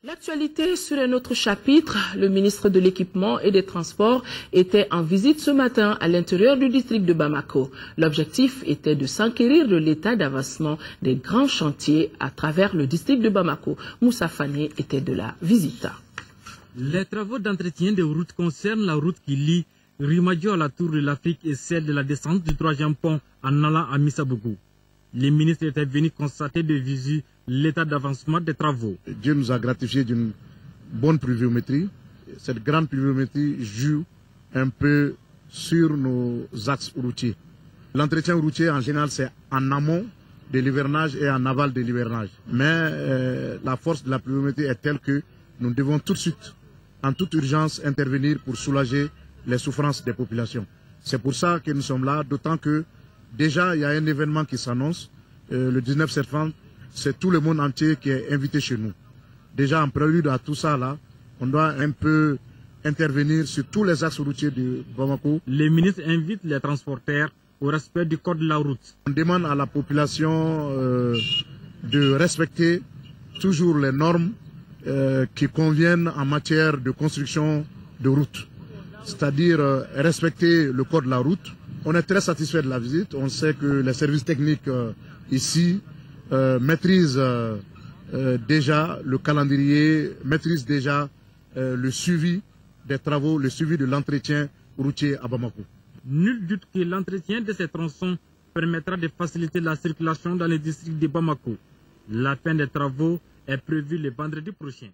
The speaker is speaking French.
L'actualité sur un autre chapitre, le ministre de l'Équipement et des Transports était en visite ce matin à l'intérieur du district de Bamako. L'objectif était de s'enquérir de l'état d'avancement des grands chantiers à travers le district de Bamako. Moussa Fane était de la visite. Les travaux d'entretien des routes concernent la route qui lie Rimadio à la Tour de l'Afrique et celle de la descente du 3e pont en allant à Missabougou. Les ministres étaient venus constater de visu l'état d'avancement des travaux. Dieu nous a gratifié d'une bonne pluviométrie. Cette grande pluviométrie joue un peu sur nos axes routiers. L'entretien routier, en général, c'est en amont de l'hivernage et en aval de l'hivernage. Mais la force de la pluviométrie est telle que nous devons tout de suite, en toute urgence, intervenir pour soulager les souffrances des populations. C'est pour ça que nous sommes là, d'autant que déjà, il y a un événement qui s'annonce, le 19 septembre. C'est tout le monde entier qui est invité chez nous. Déjà, en prélude à tout ça, là, on doit un peu intervenir sur tous les axes routiers de Bamako. Les ministres invitent les transporteurs au respect du code de la route. On demande à la population de respecter toujours les normes qui conviennent en matière de construction de route. C'est-à-dire respecter le code de la route. On est très satisfait de la visite. On sait que les services techniques ici maîtrisent déjà le calendrier, maîtrisent déjà le suivi des travaux, le suivi de l'entretien routier à Bamako. Nul doute que l'entretien de ces tronçons permettra de faciliter la circulation dans le district de Bamako. La fin des travaux est prévue le vendredi prochain.